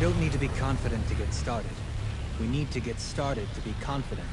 don't need to be confident to get started. We need to get started to be confident.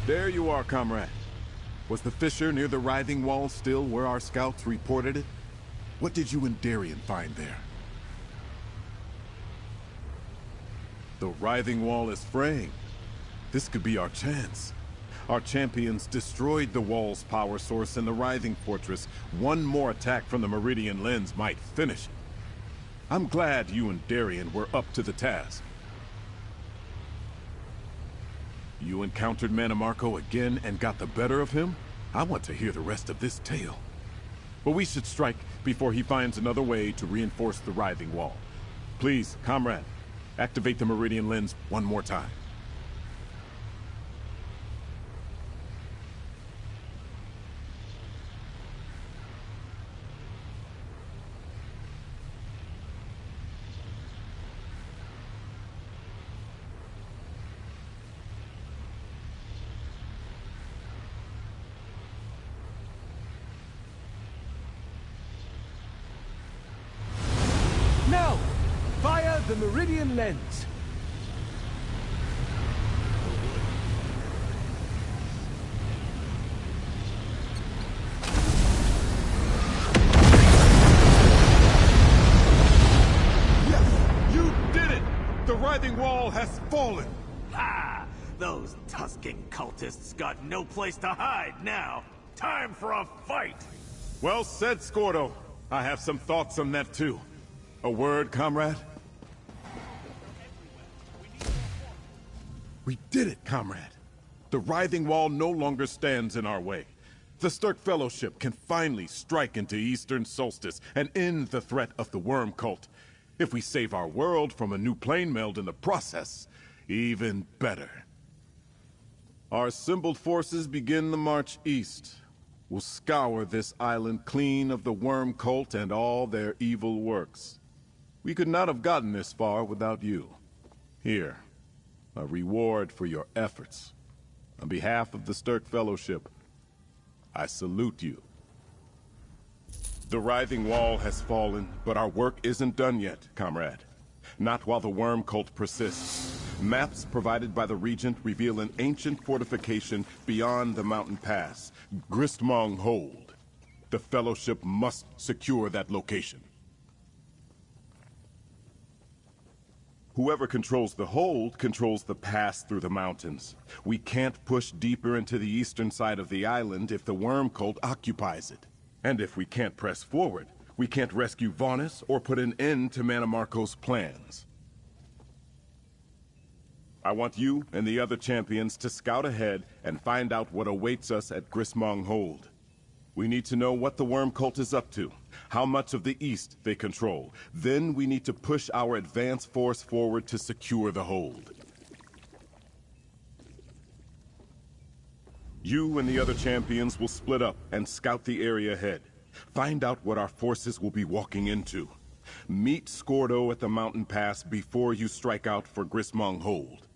There you are, comrade. Was the fissure near the writhing wall still where our scouts reported it? What did you and Darien find there? The writhing wall is fraying. This could be our chance. Our champions destroyed the wall's power source in the writhing fortress. One more attack from the Meridian lens might finish it. I'm glad you and Darien were up to the task. You encountered Mannimarco again and got the better of him? I want to hear the rest of this tale. But we should strike before he finds another way to reinforce the writhing wall. Please, comrade, activate the Meridian lens one more time. Now, fire the Meridian lens. Yes, you did it! The writhing wall has fallen! Ha! Those Tusken cultists got no place to hide now. Time for a fight! Well said, Scordo. I have some thoughts on that too. A word, comrade? We did it, comrade. The writhing wall no longer stands in our way. The Stirk Fellowship can finally strike into Eastern Solstice and end the threat of the Worm Cult. If we save our world from a new plane meld in the process, even better. Our assembled forces begin the march east. We'll scour this island clean of the Worm Cult and all their evil works. We could not have gotten this far without you. Here, a reward for your efforts. On behalf of the Stirk Fellowship, I salute you. The writhing wall has fallen, but our work isn't done yet, comrade. Not while the Worm Cult persists. Maps provided by the Regent reveal an ancient fortification beyond the mountain pass, Gristmong Hold. The Fellowship must secure that location. Whoever controls the hold controls the pass through the mountains. We can't push deeper into the eastern side of the island if the Worm Cult occupies it. And if we can't press forward, we can't rescue Vaunus or put an end to Mannimarco's plans. I want you and the other champions to scout ahead and find out what awaits us at Gristmong Hold. We need to know what the Worm Cult is up to, how much of the East they control. Then we need to push our advance force forward to secure the hold. You and the other champions will split up and scout the area ahead. Find out what our forces will be walking into. Meet Scordo at the mountain pass before you strike out for Gristmong Hold.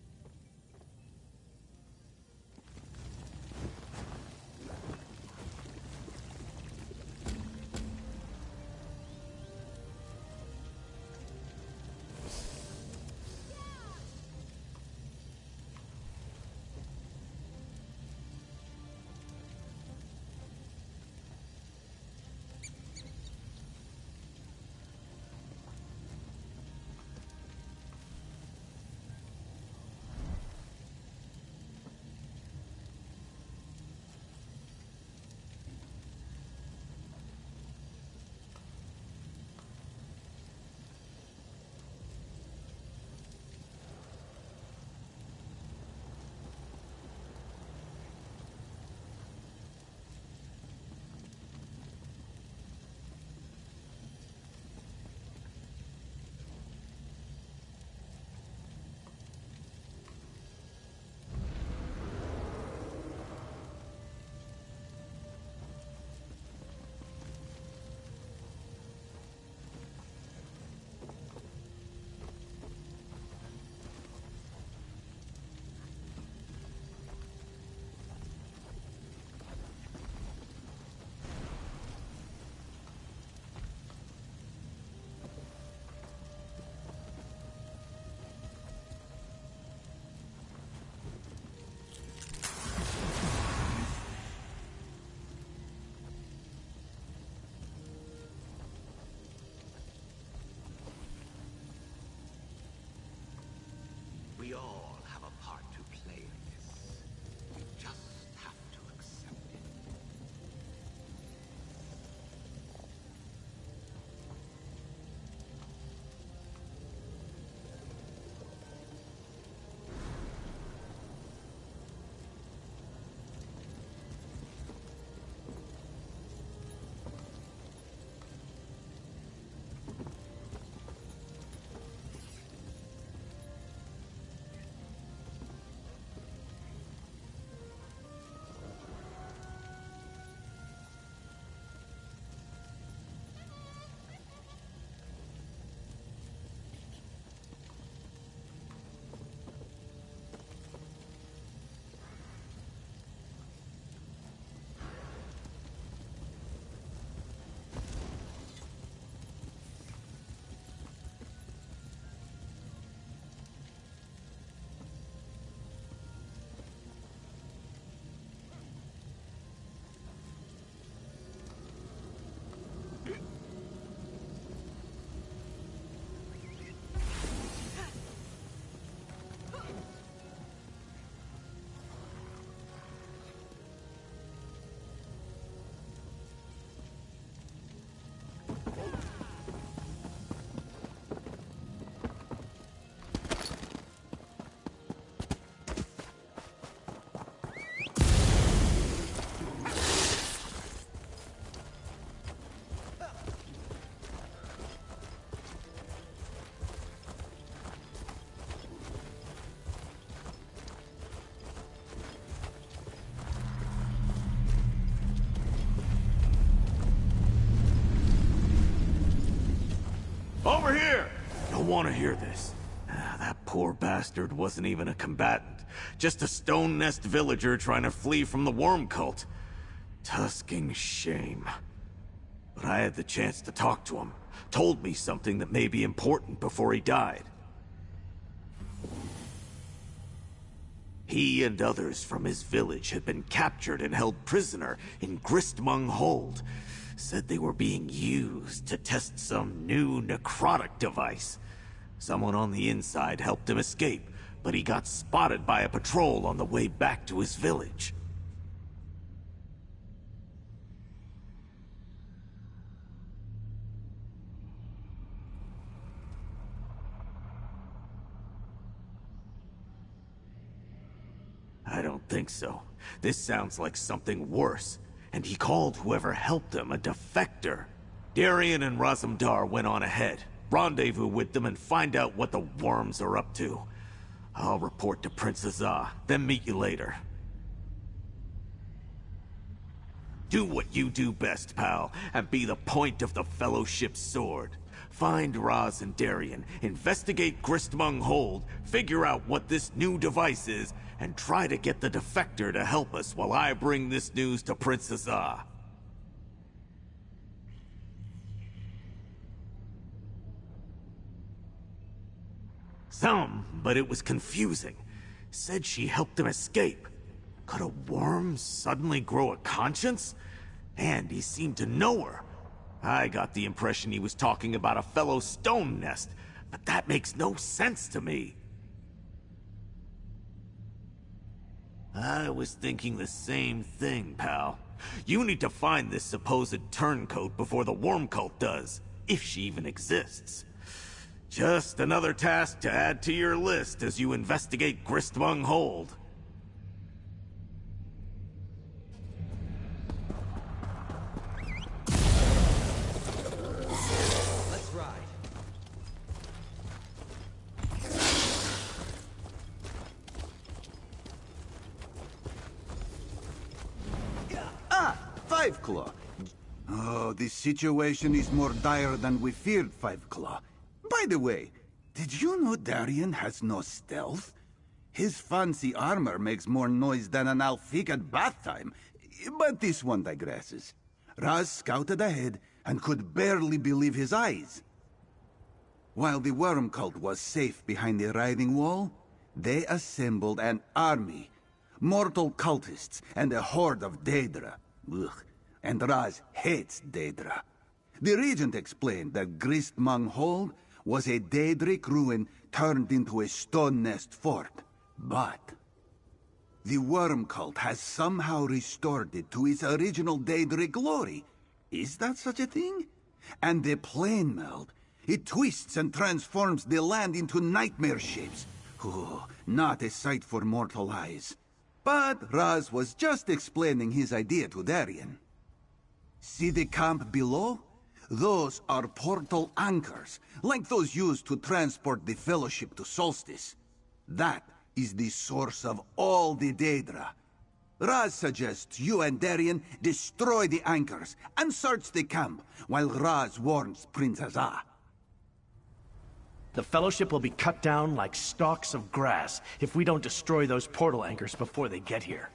Over here! Don't want to hear this. That poor bastard wasn't even a combatant. Just a stone nest villager trying to flee from the worm cult. Tusking shame. But I had the chance to talk to him. Told me something that may be important before he died. He and others from his village had been captured and held prisoner in Gristmung Hold. Said they were being used to test some new necrotic device. Someone on the inside helped him escape, but he got spotted by a patrol on the way back to his village. I don't think so. This sounds like something worse. And he called whoever helped him a defector. Darien and Razumdar went on ahead. Rendezvous with them and find out what the worms are up to. I'll report to Princess Ah, then meet you later. Do what you do best, pal, and be the point of the Fellowship's sword. Find Raz and Darien, investigate Gristmung Hold, figure out what this new device is, and try to get the defector to help us while I bring this news to Princess Ah. But it was confusing. Said she helped him escape. Could a worm suddenly grow a conscience? And he seemed to know her. I got the impression he was talking about a fellow stone nest, but that makes no sense to me. I was thinking the same thing, pal. You need to find this supposed turncoat before the worm cult does, if she even exists. Just another task to add to your list as you investigate Gristmung Hold. Let's ride. Five Claw. Oh, this situation is more dire than we feared, Five Claw. By the way, did you know Darien has no stealth? His fancy armor makes more noise than an Alfiq at bath time. But this one digresses. Raz scouted ahead and could barely believe his eyes. While the worm cult was safe behind the writhing wall, they assembled an army. Mortal cultists and a horde of Daedra. Ugh. And Raz hates Daedra. The regent explained that Gristmung Hold was a Daedric ruin turned into a stone nest fort. But the worm cult has somehow restored it to its original Daedric glory. Is that such a thing? And the plane meld. It twists and transforms the land into nightmare shapes. Oh, not a sight for mortal eyes. But Raz was just explaining his idea to Darien. See the camp below? Those are portal anchors, like those used to transport the Fellowship to Solstice. That is the source of all the Daedra. Raz suggests you and Darien destroy the anchors and search the camp, while Raz warns Princess Ah. The Fellowship will be cut down like stalks of grass if we don't destroy those portal anchors before they get here.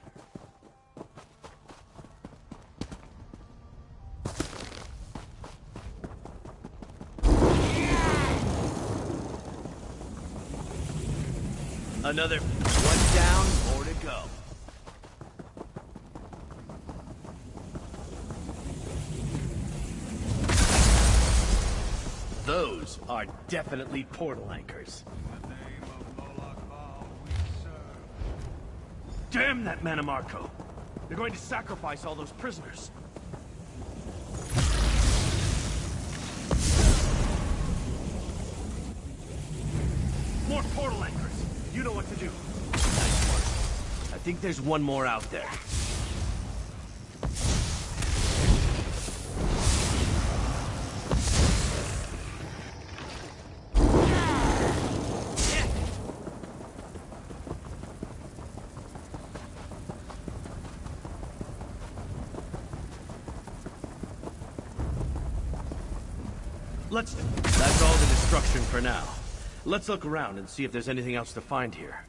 Another one down, more to go. Those are definitely portal anchors. Damn that Manamarco! They're going to sacrifice all those prisoners. More portal anchors! You know what to do. Nice one. I think there's one more out there. That's all the destruction for now. Let's look around and see if there's anything else to find here.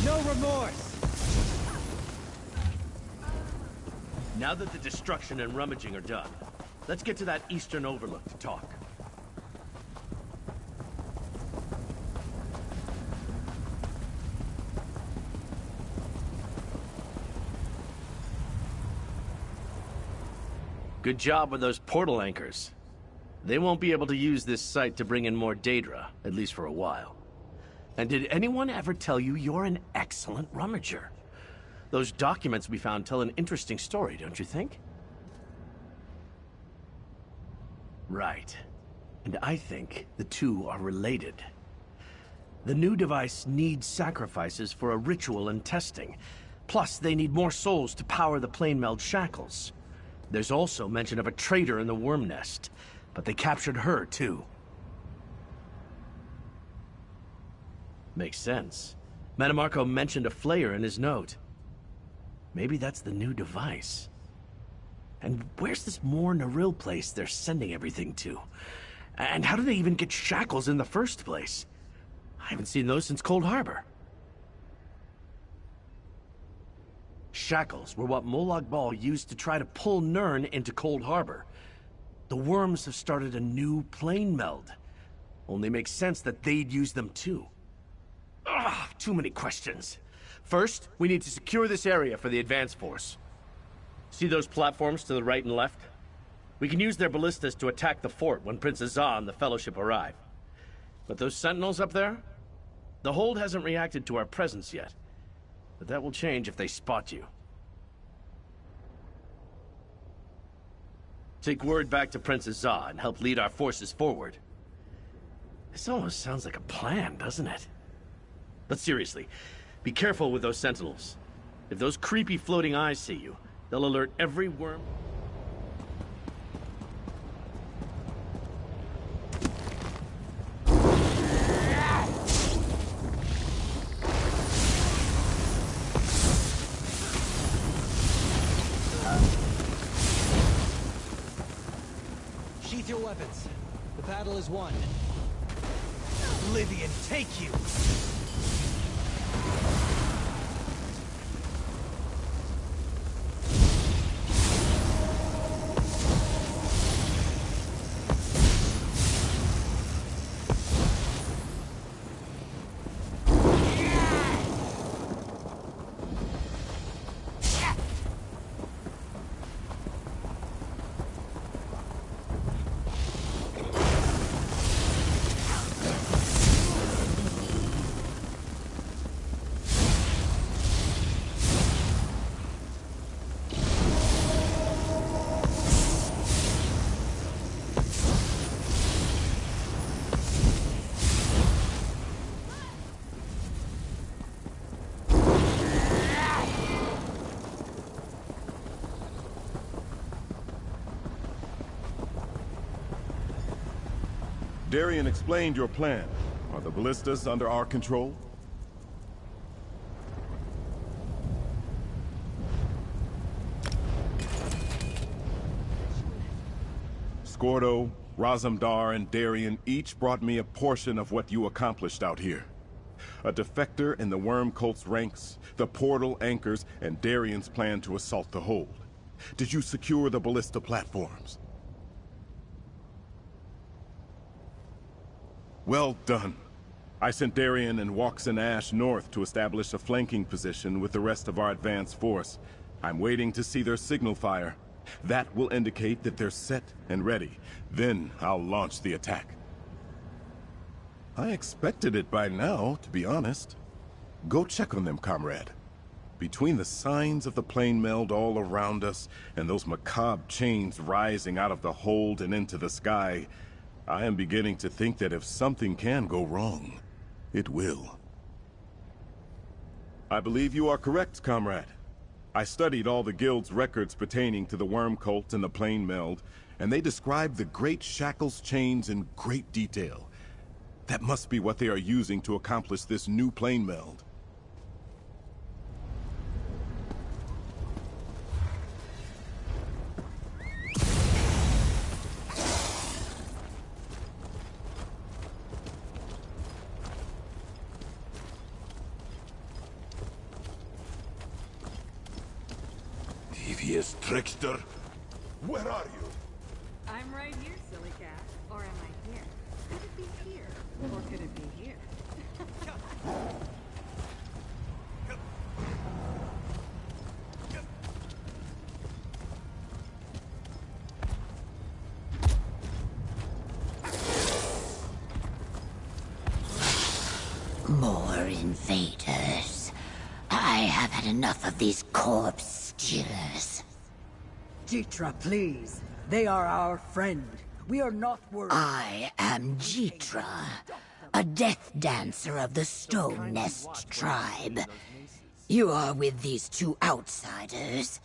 No remorse! Now that the destruction and rummaging are done, let's get to that eastern overlook to talk. Good job with those portal anchors. They won't be able to use this site to bring in more Daedra, at least for a while. And did anyone ever tell you you're an excellent rummager? Those documents we found tell an interesting story, don't you think? Right. And I think the two are related. The new device needs sacrifices for a ritual and testing. Plus, they need more souls to power the plane meld shackles. There's also mention of a traitor in the worm nest, but they captured her too. Makes sense. Metamarco mentioned a flayer in his note. Maybe that's the new device. And where's this Mor Naril place they're sending everything to? And how do they even get shackles in the first place? I haven't seen those since Cold Harbor. Shackles were what Molag Bal used to try to pull Nirn into Cold Harbor. The worms have started a new plane meld. Only makes sense that they'd use them too. Ugh, too many questions. First, we need to secure this area for the advance force. See those platforms to the right and left? We can use their ballistas to attack the fort when Prince Azah and the Fellowship arrive. But those sentinels up there? The hold hasn't reacted to our presence yet. But that will change if they spot you. Take word back to Prince Azah and help lead our forces forward. This almost sounds like a plan, doesn't it? But seriously, be careful with those sentinels. If those creepy floating eyes see you, they'll alert every worm... Sheath your weapons. The battle is won. Oblivion, take you! Darien explained your plan. Are the ballistas under our control? Scordo, Razamdar, and Darien each brought me a portion of what you accomplished out here. A defector in the Worm Cult's ranks, the portal anchors, and Darien's plan to assault the hold. Did you secure the ballista platforms? Well done. I sent Darien and Walks and Ash north to establish a flanking position with the rest of our advance force. I'm waiting to see their signal fire. That will indicate that they're set and ready. Then I'll launch the attack. I expected it by now, to be honest. Go check on them, comrade. Between the signs of the plane meld all around us and those macabre chains rising out of the hold and into the sky, I am beginning to think that if something can go wrong, it will. I believe you are correct, comrade. I studied all the guild's records pertaining to the Worm Cult and the Plane Meld, and they describe the Great Shackles chains in great detail. That must be what they are using to accomplish this new plane meld. Devious trickster! Where are you? I'm right here, silly cat. Or am I here? Could it be here? Or could it be here? More invaders. I have had enough of these corpse stealers. Jitra, please. They are our friend. We are not worried. I am Jitra, a death dancer of the Stone Nest tribe. You are with these two outsiders.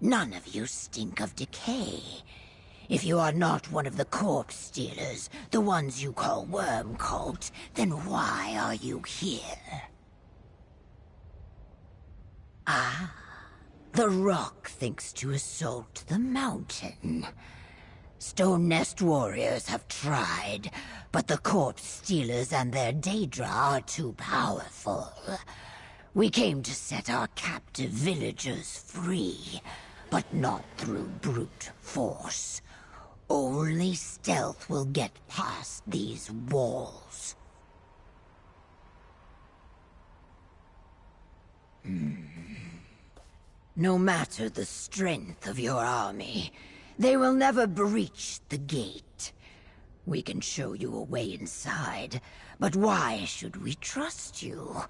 None of you stink of decay. If you are not one of the corpse stealers, the ones you call Worm Cult, then why are you here? Ah, the rock thinks to assault the mountain. Stone Nest warriors have tried, but the corpse stealers and their Daedra are too powerful. We came to set our captive villagers free, but not through brute force. Only stealth will get past these walls. No matter the strength of your army, they will never breach the gate. We can show you a way inside, but why should we trust you?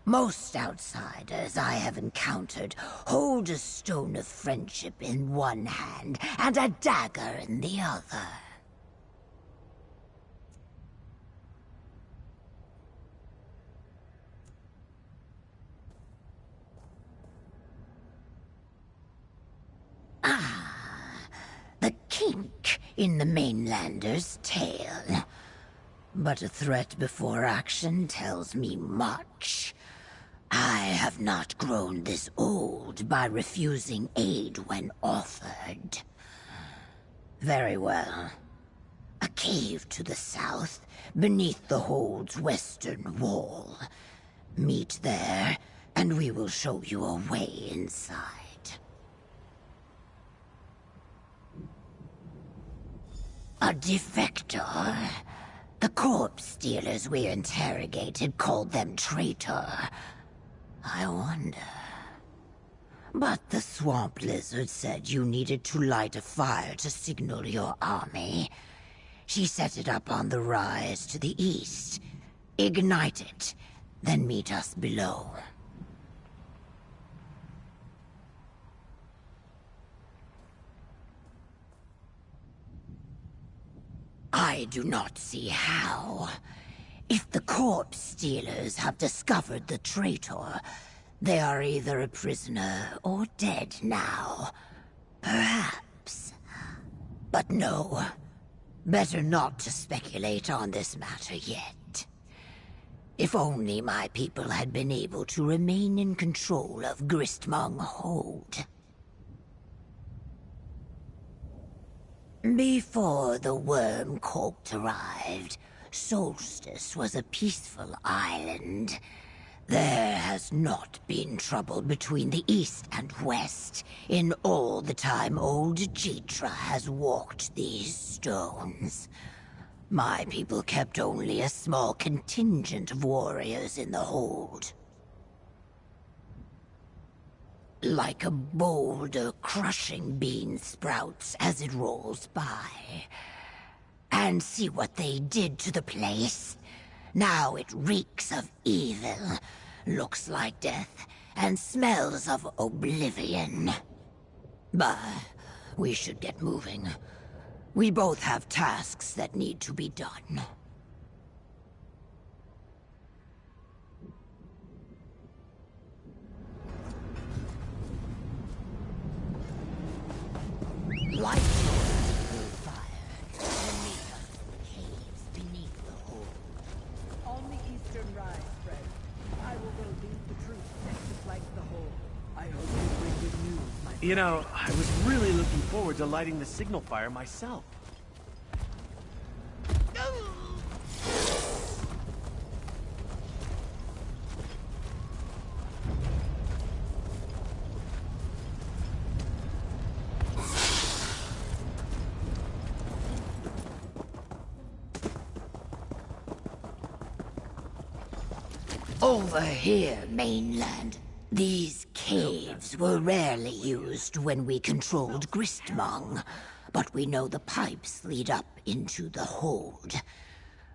Most outsiders I have encountered hold a stone of friendship in one hand and a dagger in the other. The kink in the mainlander's tale. But a threat before action tells me much. I have not grown this old by refusing aid when offered. Very well. A cave to the south, beneath the hold's western wall. Meet there, and we will show you a way inside. A defector. The corpse stealers we interrogated called them traitor. I wonder. But the swamp lizard said you needed to light a fire to signal your army. She set it up on the rise to the east. Ignite it, then meet us below. I do not see how. If the corpse stealers have discovered the traitor, they are either a prisoner or dead now. Perhaps. But no. Better not to speculate on this matter yet. If only my people had been able to remain in control of Gristmung Hold. Before the Worm Cult arrived, Solstice was a peaceful island. There has not been trouble between the east and west in all the time old Jitra has walked these stones. My people kept only a small contingent of warriors in the hold. Like a boulder crushing bean sprouts as it rolls by. And see what they did to the place? Now it reeks of evil, looks like death, and smells of oblivion. But we should get moving. We both have tasks that need to be done. Light yours will fire. Beneath us, the caves beneath the hole. On the eastern rise, friend. I will go lead the troops next to flank the hole. I hope you bring good news, my friend. You know, I was really looking forward to lighting the signal fire myself. Over here, mainland. These caves were rarely used when we controlled Gristmong, but we know the pipes lead up into the hold.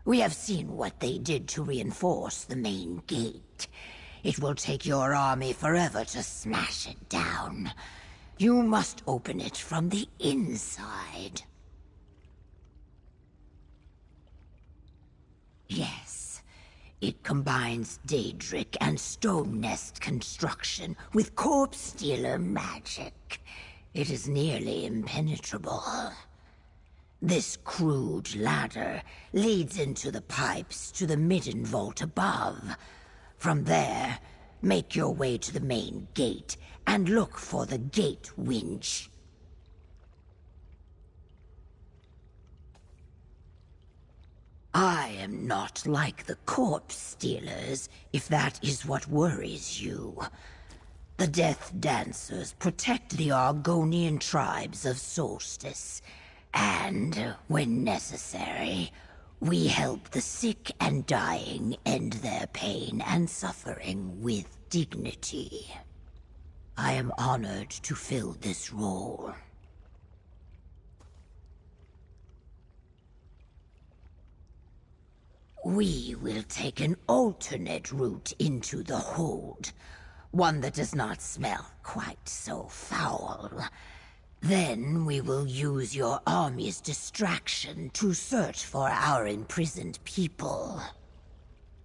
We have seen what they did to reinforce the main gate. It will take your army forever to smash it down. You must open it from the inside. Yes. It combines Daedric and stone nest construction with corpse stealer magic. It is nearly impenetrable. This crude ladder leads into the pipes to the midden vault above. From there, make your way to the main gate and look for the gate winch. I am not like the corpse stealers, if that is what worries you. The Death Dancers protect the Argonian tribes of Solstice, and, when necessary, we help the sick and dying end their pain and suffering with dignity. I am honored to fill this role. We will take an alternate route into the hold. One that does not smell quite so foul. Then we will use your army's distraction to search for our imprisoned people.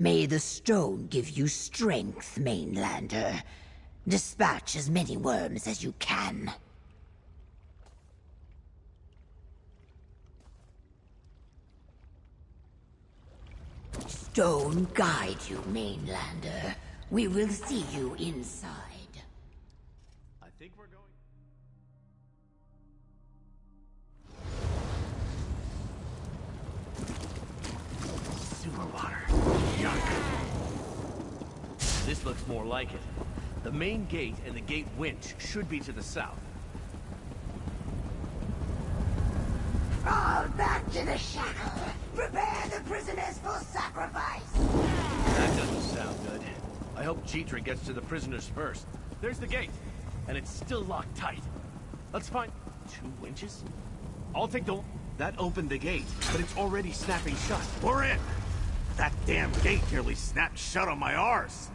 May the stone give you strength, Mainlander. Dispatch as many worms as you can. Stone guide you, Mainlander. We will see you inside. I think we're going... Sewer water. Yuck. This looks more like it. The main gate and the gate winch should be to the south. Fall back to the shackle. Prepare the prisoners for sacrifice. That doesn't sound good. I hope Jeetra gets to the prisoners first. There's the gate, and it's still locked tight. Let's find 2 winches. I'll take the... That opened the gate, but it's already snapping shut. We're in! That damn gate nearly snapped shut on my arse.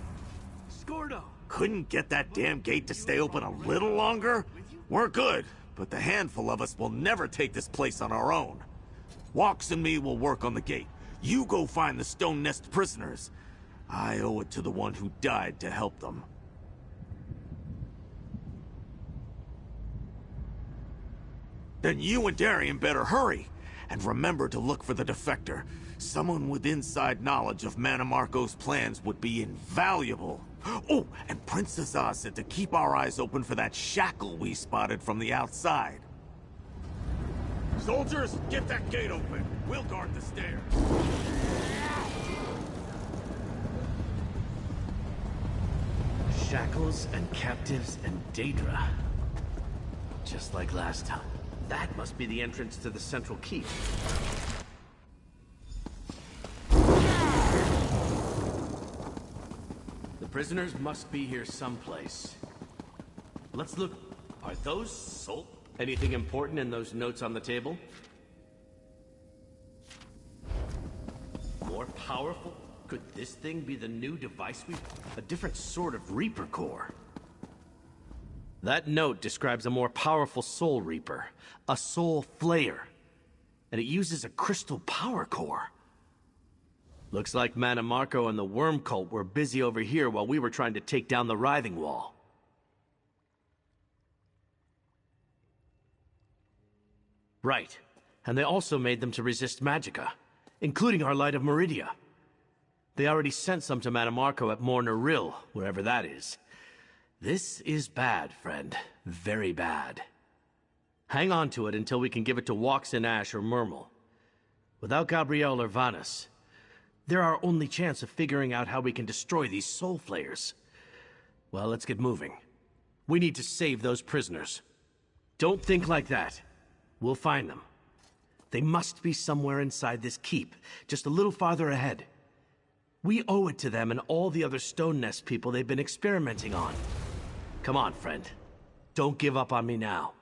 Scordo! Couldn't get that damn gate to stay open a little longer? We're good, but the handful of us will never take this place on our own. Walks and me will work on the gate. You go find the Stone Nest prisoners. I owe it to the one who died to help them. Then you and Darien better hurry. And remember to look for the defector. Someone with inside knowledge of Manamarco's plans would be invaluable. Oh, and Princess Oz said to keep our eyes open for that shackle we spotted from the outside. Soldiers, get that gate open. We'll guard the stairs. Shackles and captives and Daedra. Just like last time. That must be the entrance to the central keep. The prisoners must be here someplace. Let's look. Are those salt? Anything important in those notes on the table? More powerful? Could this thing be the new device we... A different sort of Reaper core. That note describes a more powerful Soul Reaper. A Soul Flayer. And it uses a crystal power core. Looks like Manamarco and the Worm Cult were busy over here while we were trying to take down the Writhing Wall. Right. And they also made them to resist magicka, including our Light of Meridia. They already sent some to Manamarco at Morner Rill, wherever that is. This is bad, friend. Very bad. Hang on to it until we can give it to Walks in Ash or Murmel. Without Gabrielle or Vanus, they're our only chance of figuring out how we can destroy these soul flayers. Well, let's get moving. We need to save those prisoners. Don't think like that. We'll find them. They must be somewhere inside this keep, just a little farther ahead. We owe it to them and all the other Stone Nest people they've been experimenting on. Come on, friend. Don't give up on me now.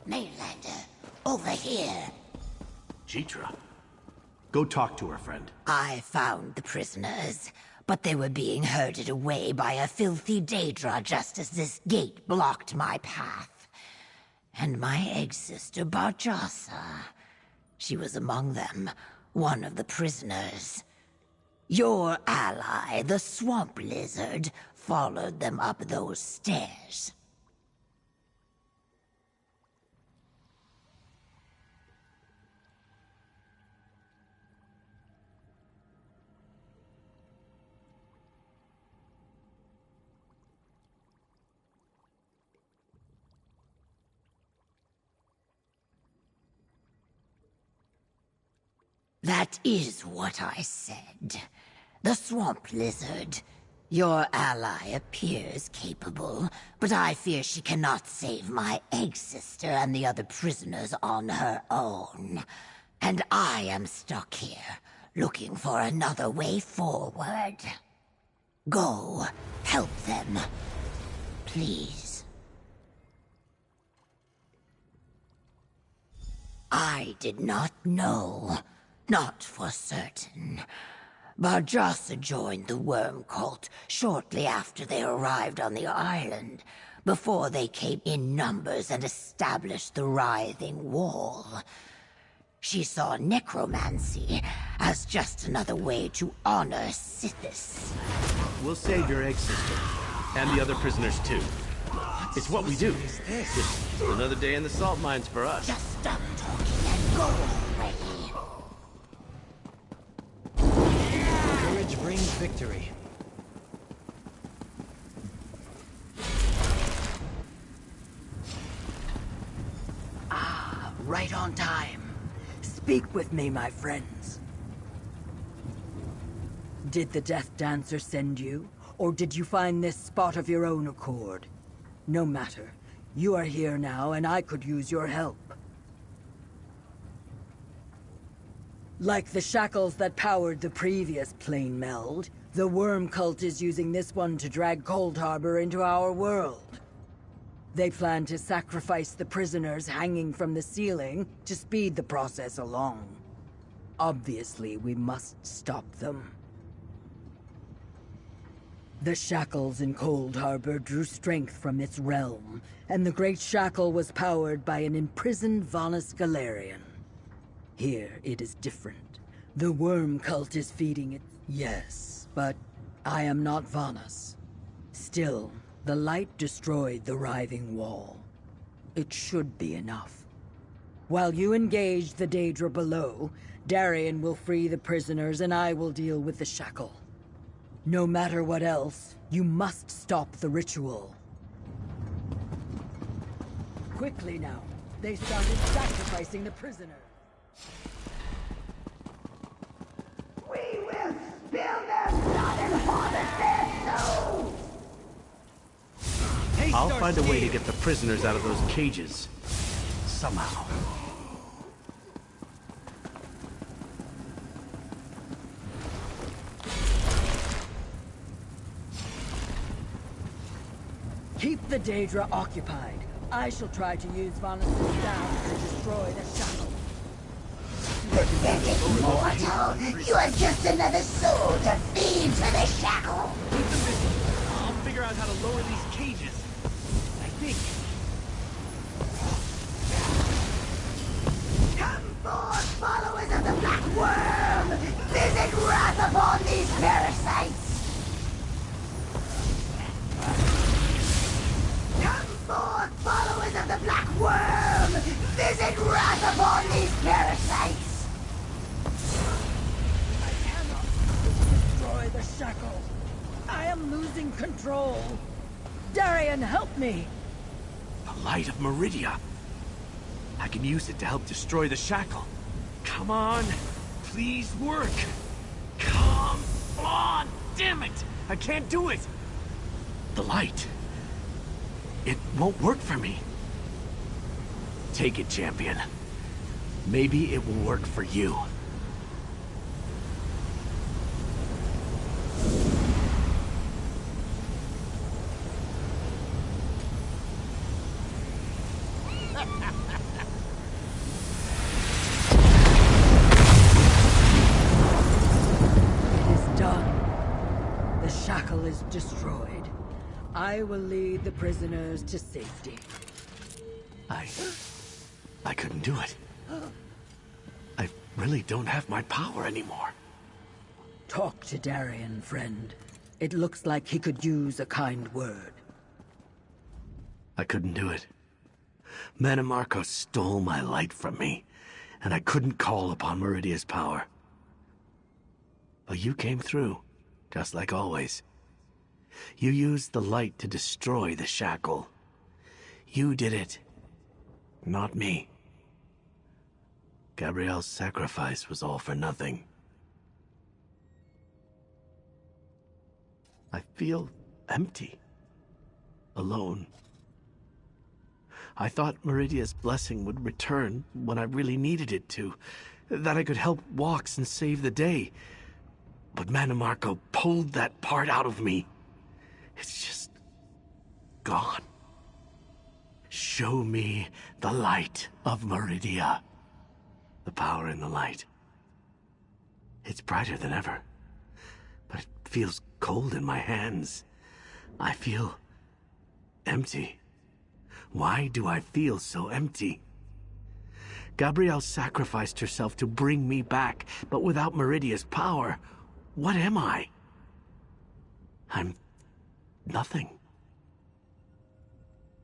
Mainlander, over here. Jitra. Go talk to her, friend. I found the prisoners, but they were being herded away by a filthy Daedra just as this gate blocked my path. And my egg-sister Barjasa. She was among them, one of the prisoners. Your ally, the swamp lizard, followed them up those stairs. That is what I said. The swamp lizard. Your ally appears capable, but I fear she cannot save my egg-sister and the other prisoners on her own. And I am stuck here, looking for another way forward. Go, help them. Please. I did not know. Not for certain. Barjasa joined the worm cult shortly after they arrived on the island, before they came in numbers and established the writhing wall. She saw necromancy as just another way to honor Sithis. We'll save your egg sister, and the other prisoners too. It's what we do. Just another day in the salt mines for us. Just stop talking and go away. Courage brings victory. Right on time. Speak with me, my friends. Did the Death Dancer send you, or did you find this spot of your own accord? No matter. You are here now, and I could use your help. Like the shackles that powered the previous plane meld, the worm cult is using this one to drag Cold Harbor into our world. They plan to sacrifice the prisoners hanging from the ceiling to speed the process along. Obviously, we must stop them. The shackles in Cold Harbor drew strength from its realm, and the Great Shackle was powered by an imprisoned Vanus Galarian. Here, it is different. The worm cult is feeding it. Yes, but I am not Vanus. Still, the light destroyed the writhing wall. It should be enough. While you engage the Daedra below, Darien will free the prisoners and I will deal with the shackle. No matter what else, you must stop the ritual. Quickly now. They started sacrificing the prisoners. We will spill their blood and harvest their souls! I'll find a way to get the prisoners out of those cages. Somehow. Keep the Daedra occupied. I shall try to use Vanus' staff to destroy the shackle. Pathetic mortal! You are just another soul to feed to the shackle! Keep them busy. I'll figure out how to lower these cages. think? Come forth, followers of the Black Worm! Visit wrath upon these parasites! Come forth, followers of the Black Worm! Visit wrath upon these parasites! I cannot destroy the shackle. I am losing control. Darien, help me! The light of Meridia. I can use it to help destroy the shackle. Come on. Please work. Come on. Damn it. I can't do it. The light. It won't work for me. Take it, champion. Maybe it will work for you. Is destroyed. I will lead the prisoners to safety. I couldn't do it. I really don't have my power anymore. Talk to Darien, friend. It looks like he could use a kind word. I couldn't do it. Mannimarco stole my light from me, and I couldn't call upon Meridia's power. But you came through, just like always. You used the light to destroy the shackle. You did it, not me. Gabrielle's sacrifice was all for nothing. I feel empty, alone. I thought Meridia's blessing would return when I really needed it to, that I could help Walks and save the day. But Mannimarco pulled that part out of me. It's just gone. Show me the light of Meridia. The power in the light. It's brighter than ever, but it feels cold in my hands. I feel empty. Why do I feel so empty? Gabrielle sacrificed herself to bring me back, but without Meridia's power, what am I? I'm nothing.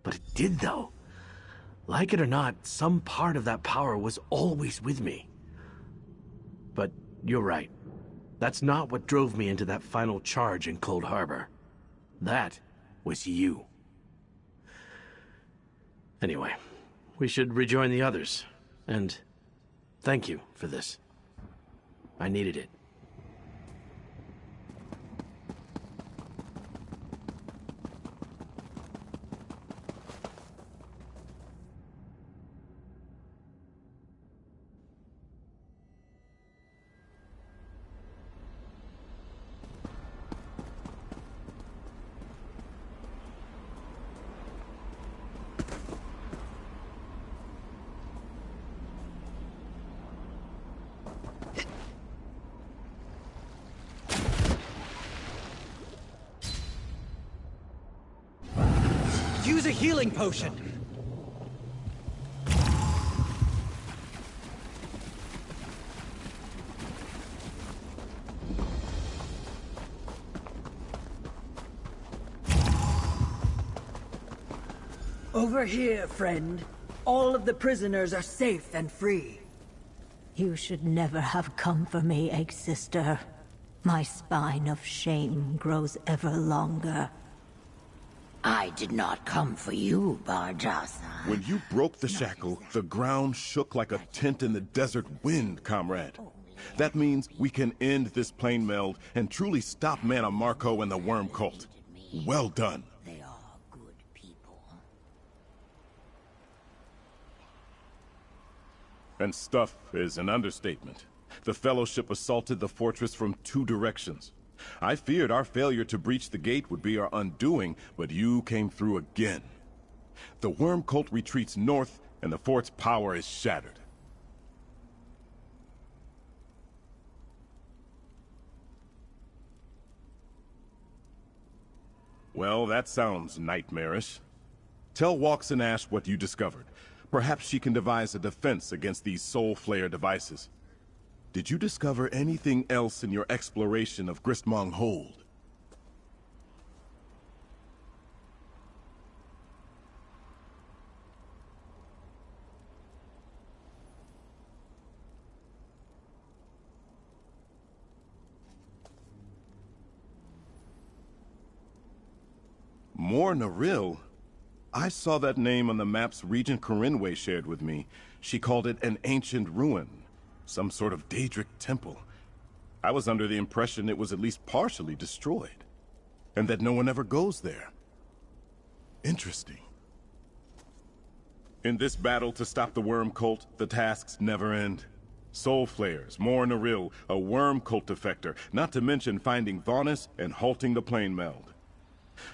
But it did, though. Like it or not, some part of that power was always with me. But you're right. That's not what drove me into that final charge in Cold Harbor. That was you. Anyway, we should rejoin the others. And thank you for this. I needed it. Use a healing potion! Over here, friend. All of the prisoners are safe and free. You should never have come for me, Egg Sister. My spine of shame grows ever longer. I did not come for you, Barjasa. When you broke the shackle, the ground shook like a tent in the desert wind, comrade. That means we can end this plane meld and truly stop Mannimarco and the Worm Cult. Well done. They are good people. And stuff is an understatement. The Fellowship assaulted the fortress from 2 directions. I feared our failure to breach the gate would be our undoing, but you came through again. The Worm Cult retreats north, and the fort's power is shattered. Well, that sounds nightmarish. Tell Walks and Ash what you discovered. Perhaps she can devise a defense against these Soul Flare devices. Did you discover anything else in your exploration of Gristmong Hold? More Naril? I saw that name on the maps Regent Corinway shared with me. She called it an ancient ruin. Some sort of Daedric temple. I was under the impression it was at least partially destroyed. And that no one ever goes there. Interesting. In this battle to stop the Worm Cult, the tasks never end. Soul Flayers, more Naril, a Worm Cult defector, not to mention finding Vaunus and halting the plane meld.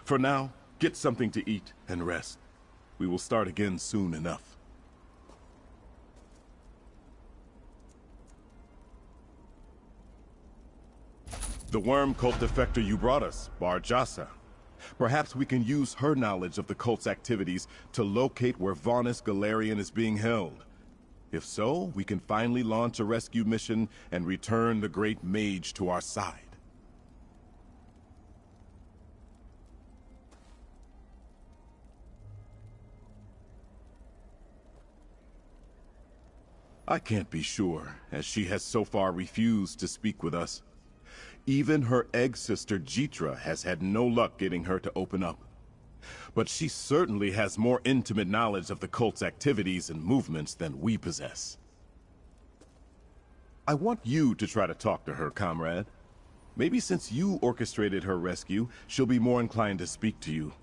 For now, get something to eat and rest. We will start again soon enough. The Worm Cult defector you brought us, Barjasa. Perhaps we can use her knowledge of the cult's activities to locate where Vaunus Galarian is being held. If so, we can finally launch a rescue mission and return the Great Mage to our side. I can't be sure, as she has so far refused to speak with us. Even her egg sister Jitra has had no luck getting her to open up. But she certainly has more intimate knowledge of the cult's activities and movements than we possess. I want you to try to talk to her, comrade. Maybe since you orchestrated her rescue, she'll be more inclined to speak to you.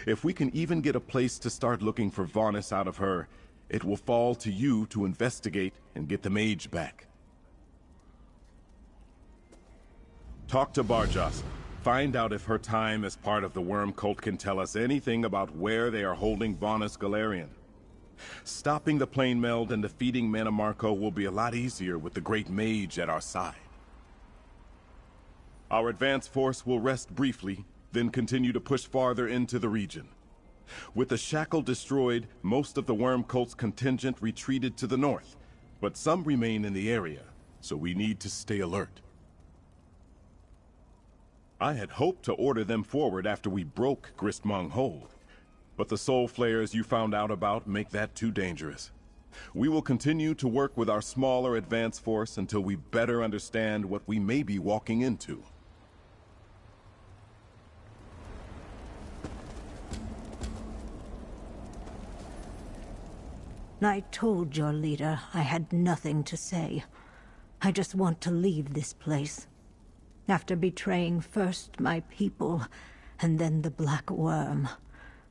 If we can even get a place to start looking for Vaunus out of her, it will fall to you to investigate and get the mage back. Talk to Barjas. Find out if her time as part of the Worm Cult can tell us anything about where they are holding Vaunus Galarian. Stopping the plane meld and defeating Mannimarco will be a lot easier with the Great Mage at our side. Our advance force will rest briefly, then continue to push farther into the region. With the shackle destroyed, most of the Worm Cult's contingent retreated to the north, but some remain in the area, so we need to stay alert. I had hoped to order them forward after we broke Gristmong Hold, but the Soul Flayers you found out about make that too dangerous. We will continue to work with our smaller advance force until we better understand what we may be walking into. I told your leader I had nothing to say. I just want to leave this place. After betraying first my people, and then the Black Worm,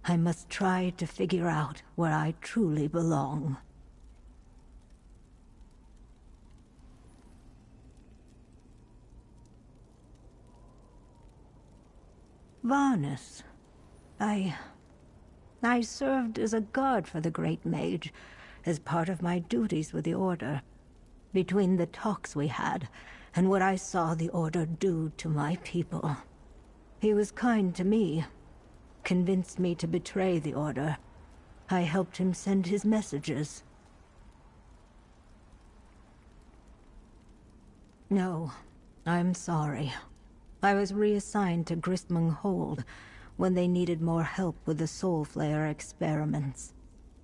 I must try to figure out where I truly belong. Vaunus. I served as a guard for the Great Mage, as part of my duties with the Order. Between the talks we had, and what I saw the Order do to my people. He was kind to me, convinced me to betray the Order. I helped him send his messages. No, I'm sorry. I was reassigned to Gristmong Hold when they needed more help with the Soul Flayer experiments.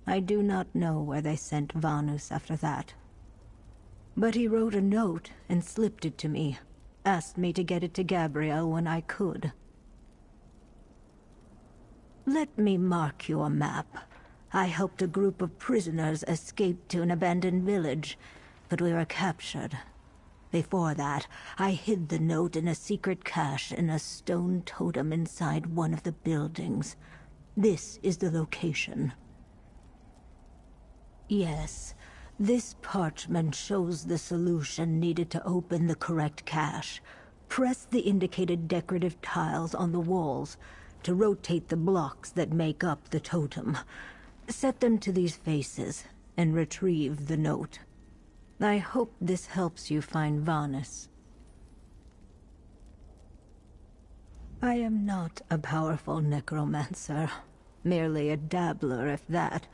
I do not know where they sent Vaunus after that. But he wrote a note and slipped it to me, asked me to get it to Gabrielle when I could. Let me mark you a map. I helped a group of prisoners escape to an abandoned village, but we were captured. Before that, I hid the note in a secret cache in a stone totem inside one of the buildings. This is the location. Yes, this parchment shows the solution needed to open the correct cache. Press the indicated decorative tiles on the walls to rotate the blocks that make up the totem. Set them to these faces and retrieve the note. I hope this helps you find Vaunus. I am not a powerful necromancer. Merely a dabbler, if that.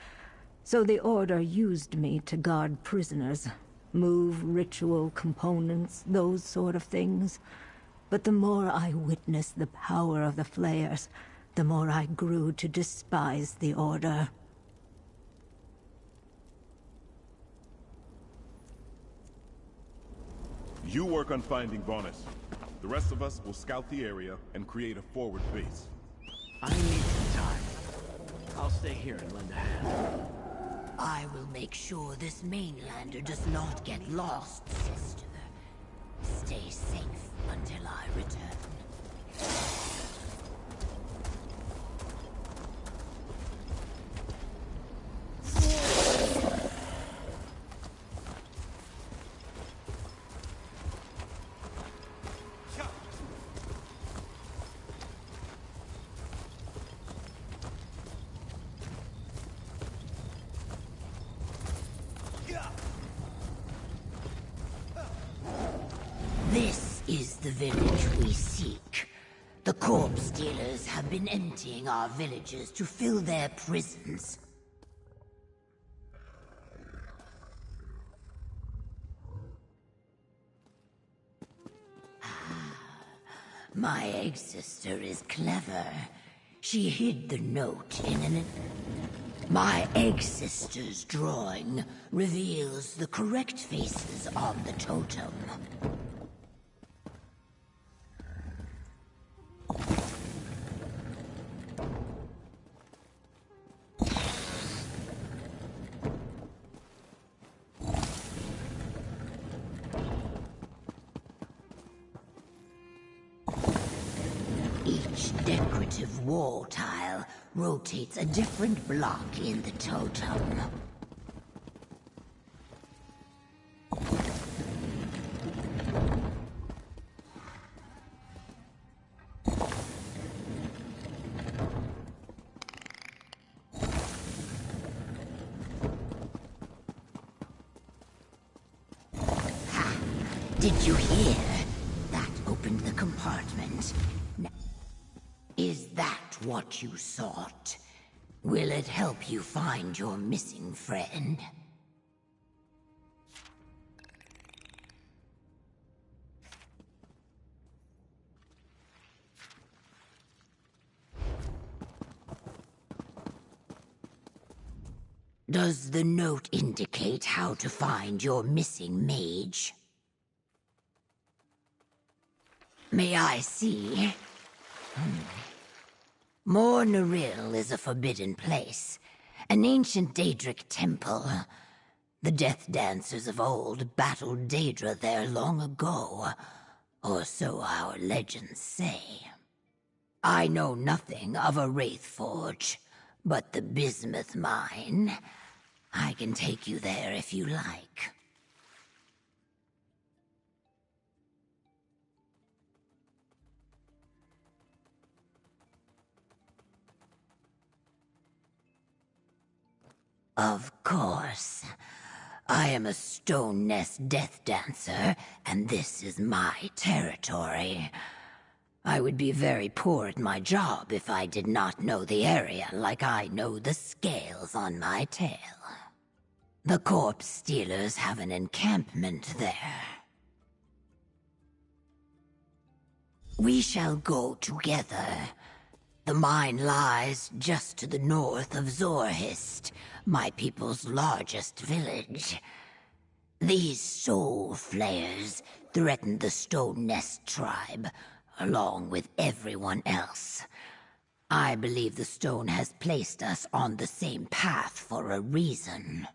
So the Order used me to guard prisoners, move ritual components, those sort of things. But the more I witnessed the power of the Flayers, the more I grew to despise the Order. You work on finding Vonnis. The rest of us will scout the area and create a forward base. I need some time. I'll stay here and lend a hand. I will make sure this mainlander does not get lost, sister. Stay safe until I return. This is the village we seek. The corpse dealers have been emptying our villages to fill their prisons. My egg sister is clever. She hid the note in an... My egg sister's drawing reveals the correct faces on the totem. Each decorative wall tile rotates a different block in the totem. Ha! Did you hear? That opened the compartment. Is that what you sought? Will it help you find your missing friend? Does the note indicate how to find your missing mage? May I see? Mor Naril is a forbidden place, an ancient Daedric temple. The Death Dancers of old battled Daedra there long ago, or so our legends say. I know nothing of a Wraith Forge, but the Bismuth mine. I can take you there if you like. Of course. I am a Stone Nest Death Dancer, and this is my territory. I would be very poor at my job if I did not know the area like I know the scales on my tail. The corpse stealers have an encampment there. We shall go together. The mine lies just to the north of Zorhist, my people's largest village. These soul flayers threaten the Stone Nest tribe, along with everyone else. I believe the stone has placed us on the same path for a reason.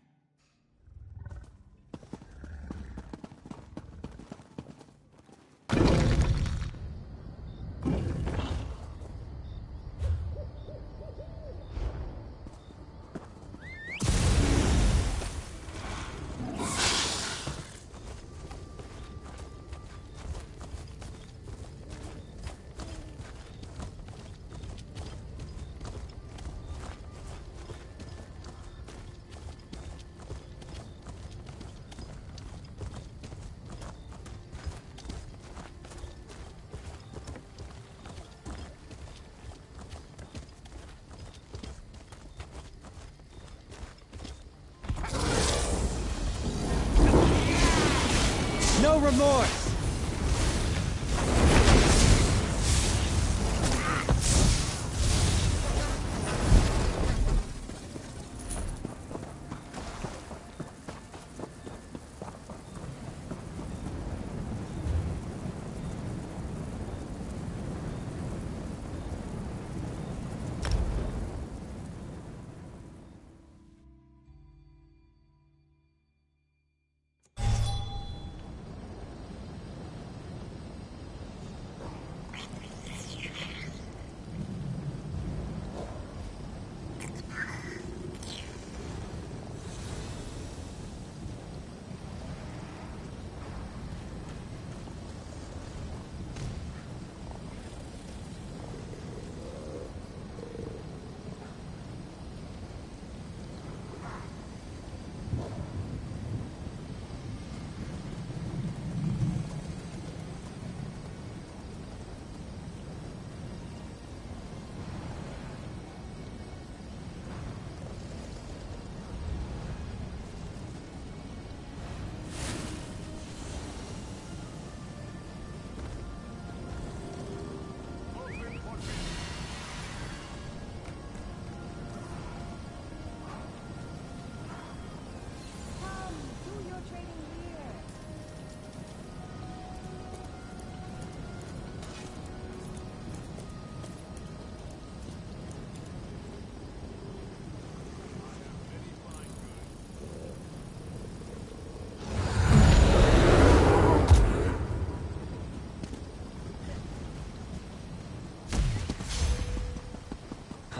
remorse!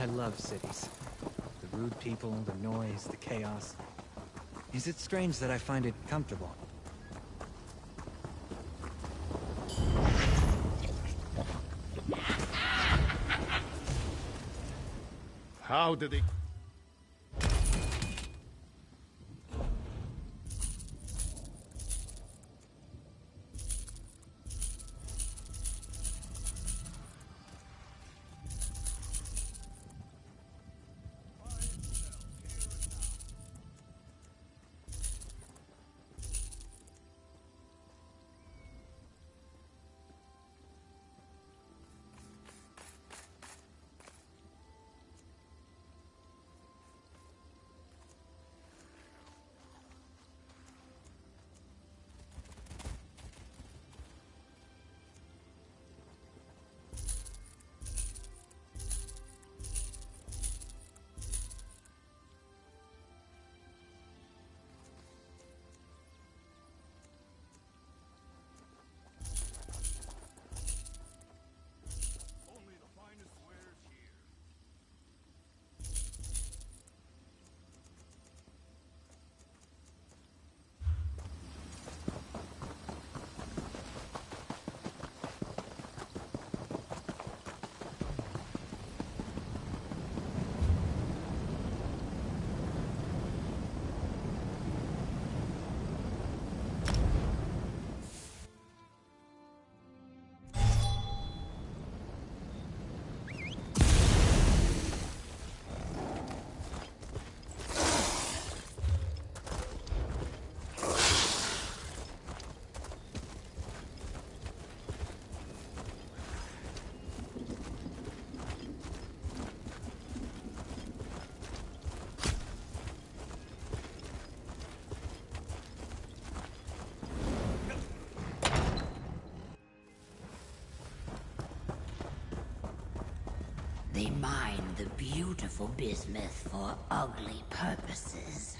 I love cities. The rude people, the noise, the chaos. Is it strange that I find it comfortable? How did he... They mine the beautiful bismuth for ugly purposes.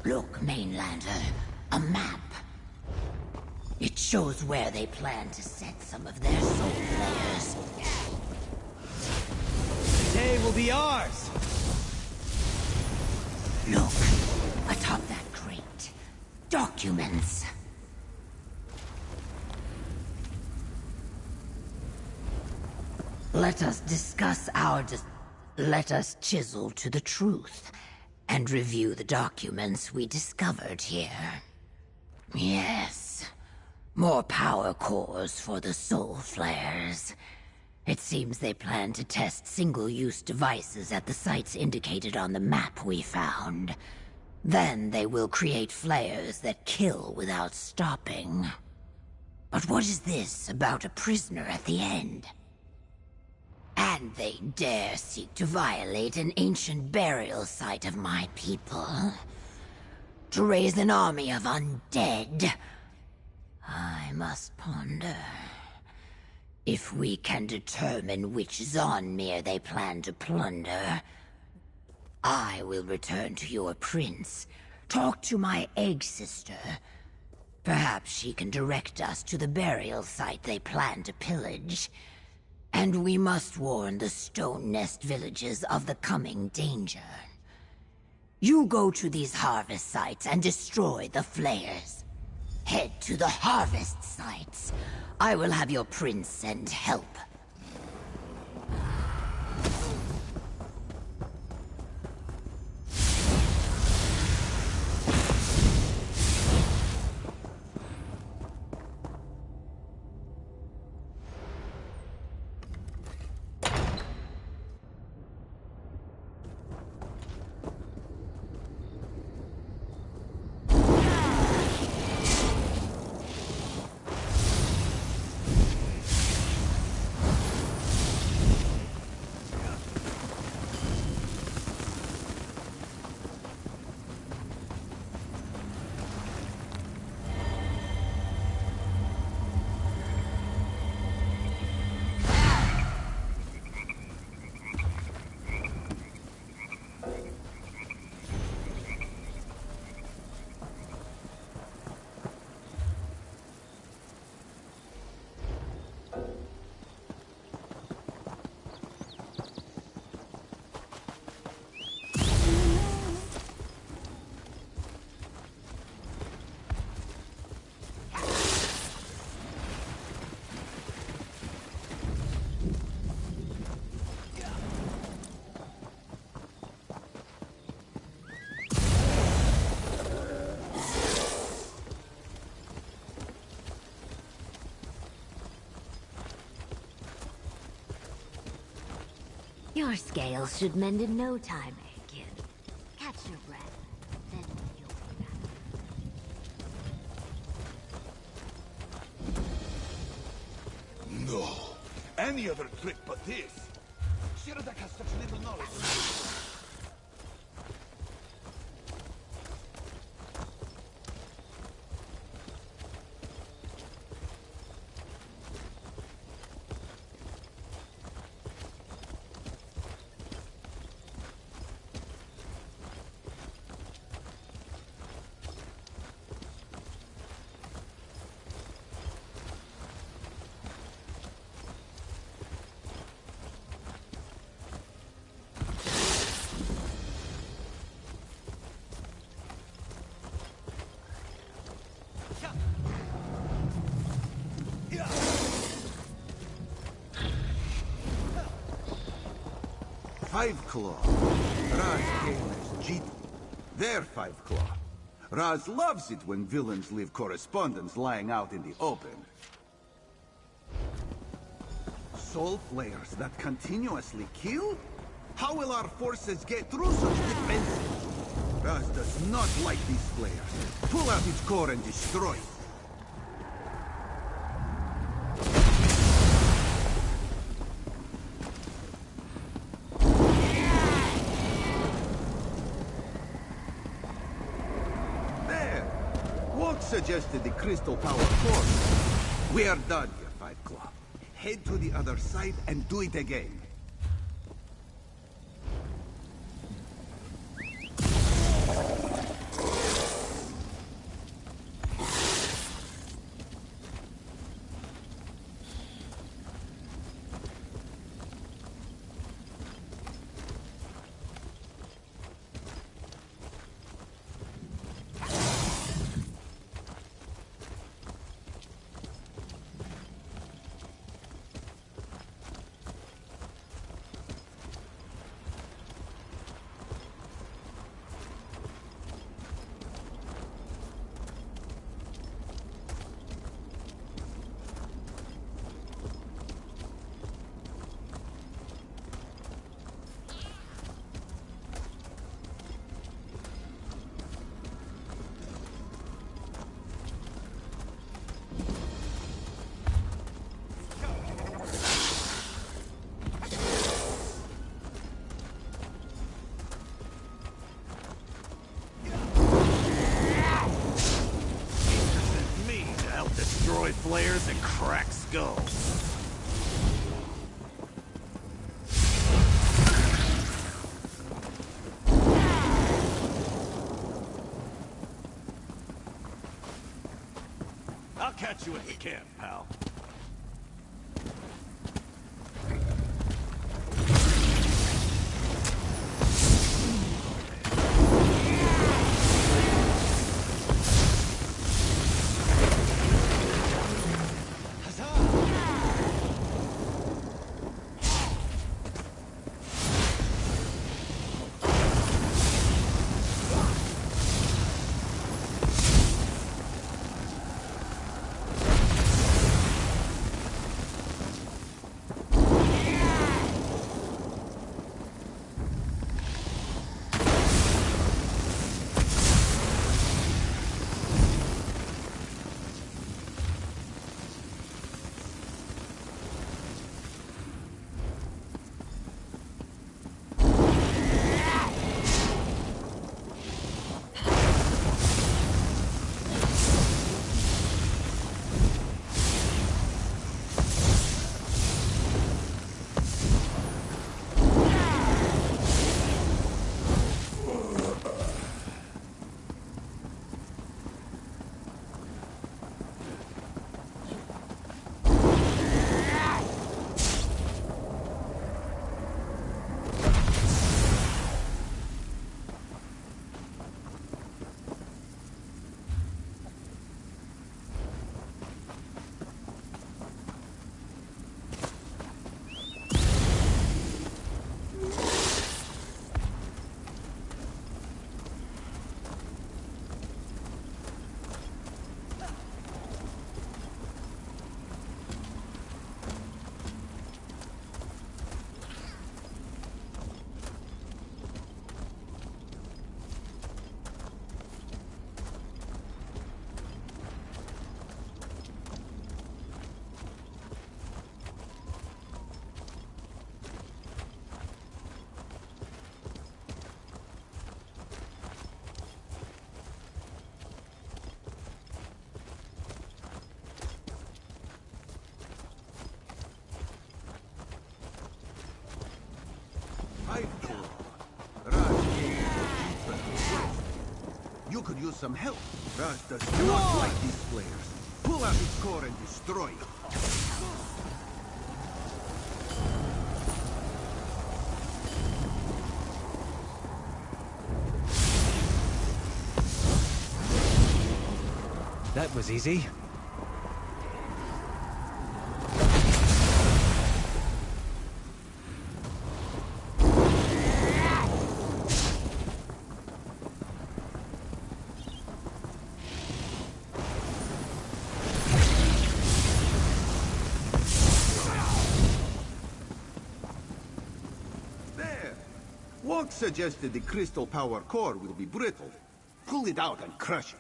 Look, Mainlander, a map. It shows where they plan to set some of their soul flares. The day will be ours! Look, atop that crate. Documents. Let us discuss our Let us chisel to the truth and review the documents we discovered here. Yes, more power cores for the soul flares. It seems they plan to test single-use devices at the sites indicated on the map we found. Then they will create flares that kill without stopping. But what is this about a prisoner at the end? And they dare seek to violate an ancient burial site of my people. To raise an army of undead. I must ponder. If we can determine which Zonmir they plan to plunder, I will return to your prince, talk to my egg sister. Perhaps she can direct us to the burial site they plan to pillage. And we must warn the Stone Nest villages of the coming danger. You go to these harvest sites and destroy the flares. Head to the harvest sites. I will have your prince send help. Your scales should mend in no time, kid. Catch your breath, then you'll be back. No. Any other trick but this. Shirodak has such little knowledge. Five Claw. Raz came as Jeet. Their Five Claw. Raz loves it when villains leave correspondence lying out in the open. Soul flares that continuously kill? How will our forces get through such defenses? Raz does not like these flares. Pull out its core and destroy it. Suggested the crystal power core. We are done here, Five Claw. Head to the other side and do it again. destroy flares and crack skulls. I'll catch you at the camp, pal. You could use some help. Raz does not like these flares. Pull out its core and destroy it. That was easy. Walt suggested the crystal power core will be brittle. Pull it out and crush it.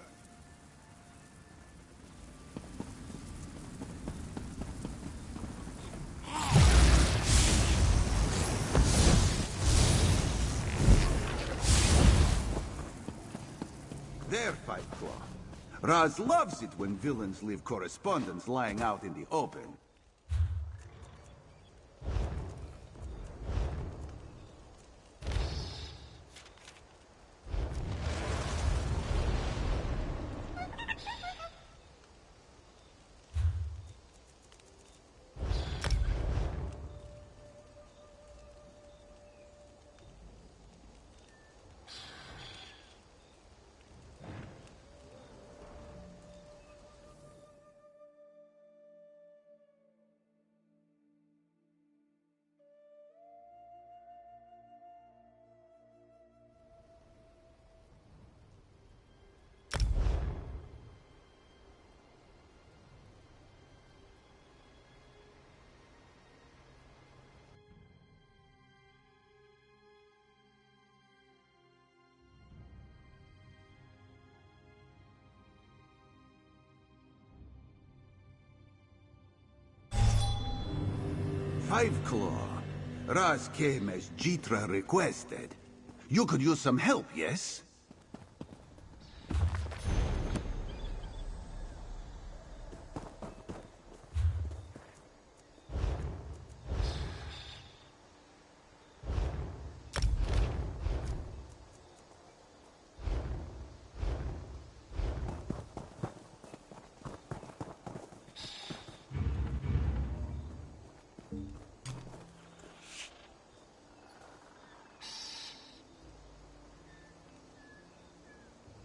There, Five Claw. Raz loves it when villains leave correspondence lying out in the open. Five Claw. Raz came as Jitra requested. You could use some help, yes?